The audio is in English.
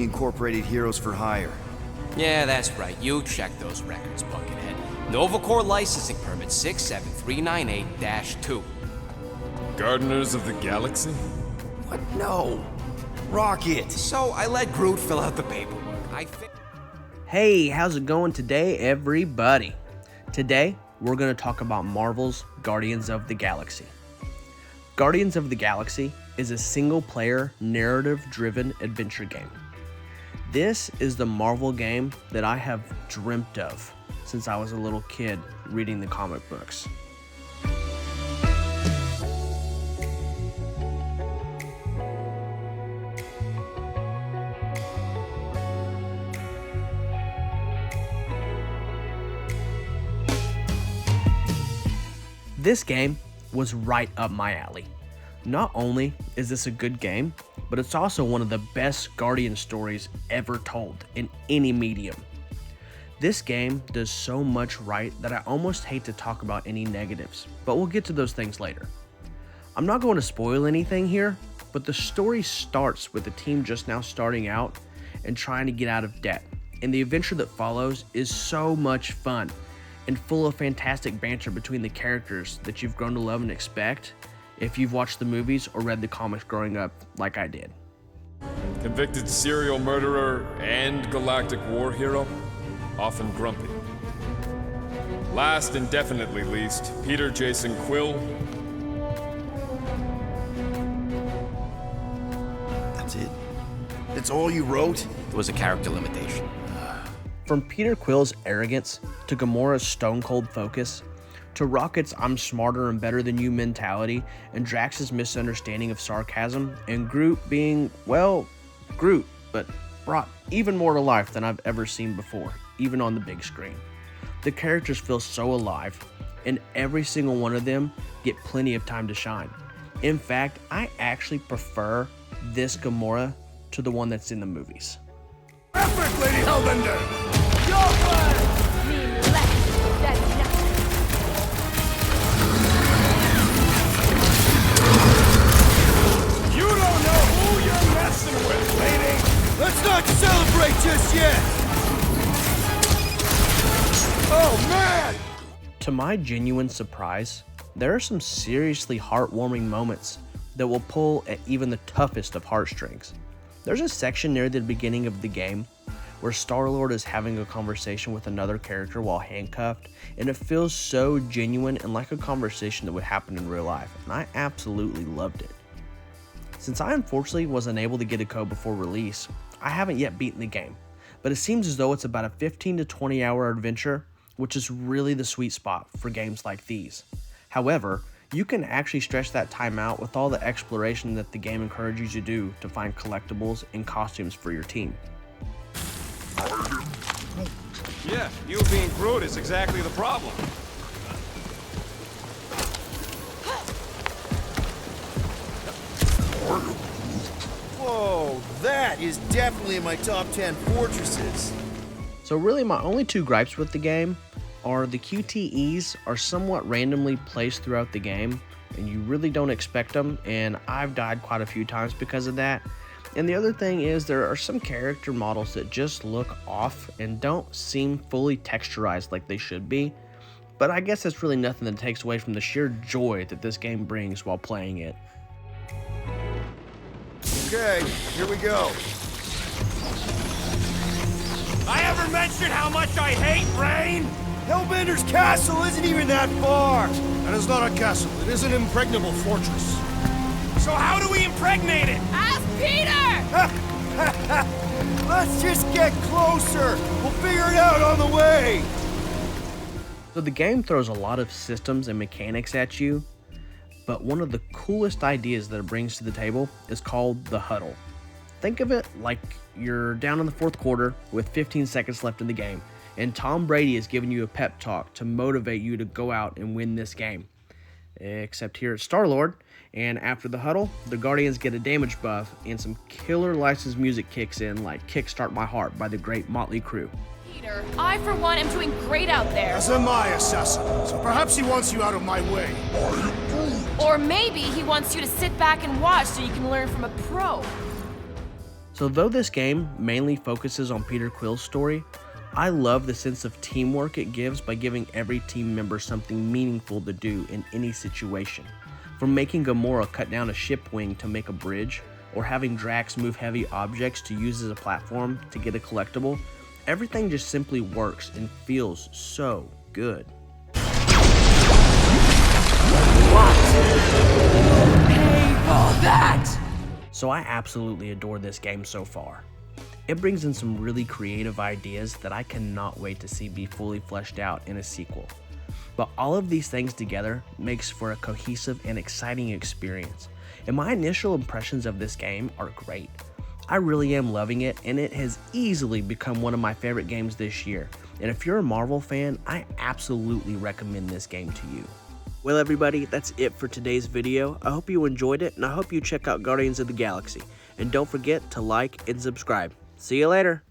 incorporated Heroes for Hire. Yeah, that's right. You check those records, Buckethead. Novacore Licensing Permit 67398-2. Gardeners of the Galaxy? What? No. Rocket! So I let Groot fill out the paperwork. Hey, how's it going today, everybody? Today, we're going to talk about Marvel's Guardians of the Galaxy. Guardians of the Galaxy is a single-player, narrative-driven adventure game. This is the Marvel game that I have dreamt of since I was a little kid reading the comic books. This game was right up my alley. Not only is this a good game, but it's also one of the best Guardian stories ever told in any medium. This game does so much right that I almost hate to talk about any negatives, but we'll get to those things later. I'm not going to spoil anything here, but the story starts with the team just now starting out and trying to get out of debt, and the adventure that follows is so much fun and full of fantastic banter between the characters that you've grown to love and expect if you've watched the movies or read the comics growing up like I did. Convicted serial murderer and galactic war hero? Often grumpy. Last and definitely least, Peter Jason Quill. That's it? That's all you wrote? It was a character limitation. From Peter Quill's arrogance, to Gamora's stone-cold focus, to Rocket's I'm smarter and better than you mentality, and Drax's misunderstanding of sarcasm, and Groot being, well, Groot, but brought even more to life than I've ever seen before, even on the big screen. The characters feel so alive, and every single one of them get plenty of time to shine. In fact, I actually prefer this Gamora to the one that's in the movies. Perfect, Lady Hellbender! Mean less than nothing. You don't know who you're messing with, lady! Let's not celebrate just yet! Oh, man! To my genuine surprise, there are some seriously heartwarming moments that will pull at even the toughest of heartstrings. There's a section near the beginning of the game where Star-Lord is having a conversation with another character while handcuffed, and it feels so genuine and like a conversation that would happen in real life, and I absolutely loved it. Since I unfortunately wasn't able to get a code before release, I haven't yet beaten the game, but it seems as though it's about a 15 to 20 hour adventure, which is really the sweet spot for games like these. However, you can actually stretch that time out with all the exploration that the game encourages you to do to find collectibles and costumes for your team. Yeah, you being Groot is exactly the problem. Whoa, that is definitely in my top 10 fortresses. So really my only two gripes with the game are the QTEs are somewhat randomly placed throughout the game and you really don't expect them, and I've died quite a few times because of that. And the other thing is there are some character models that just look off and don't seem fully texturized like they should be, but I guess that's really nothing that takes away from the sheer joy that this game brings while playing it. Okay, here we go. I ever mentioned how much I hate rain? Hellbender's castle isn't even that far. That is not a castle. It is an impregnable fortress. So how do we impregnate it? Ask Peter! Let's just get closer. We'll figure it out on the way. So the game throws a lot of systems and mechanics at you, but one of the coolest ideas that it brings to the table is called the huddle. Think of it like you're down in the fourth quarter with 15 seconds left in the game, and Tom Brady is giving you a pep talk to motivate you to go out and win this game. Except here at Star-Lord, and after the huddle, the Guardians get a damage buff and some killer licensed music kicks in like Kickstart My Heart by the great Motley Crue. Peter, I for one am doing great out there. As am I, assassin. So perhaps he wants you out of my way. Or maybe he wants you to sit back and watch so you can learn from a pro. So though this game mainly focuses on Peter Quill's story, I love the sense of teamwork it gives by giving every team member something meaningful to do in any situation. From making Gamora cut down a ship wing to make a bridge, or having Drax move heavy objects to use as a platform to get a collectible, everything just simply works and feels so good. So I absolutely adore this game so far. It brings in some really creative ideas that I cannot wait to see be fully fleshed out in a sequel. But all of these things together makes for a cohesive and exciting experience. And my initial impressions of this game are great. I really am loving it, and it has easily become one of my favorite games this year. And if you're a Marvel fan, I absolutely recommend this game to you. Well everybody, that's it for today's video. I hope you enjoyed it, and I hope you check out Guardians of the Galaxy. And don't forget to like and subscribe. See you later!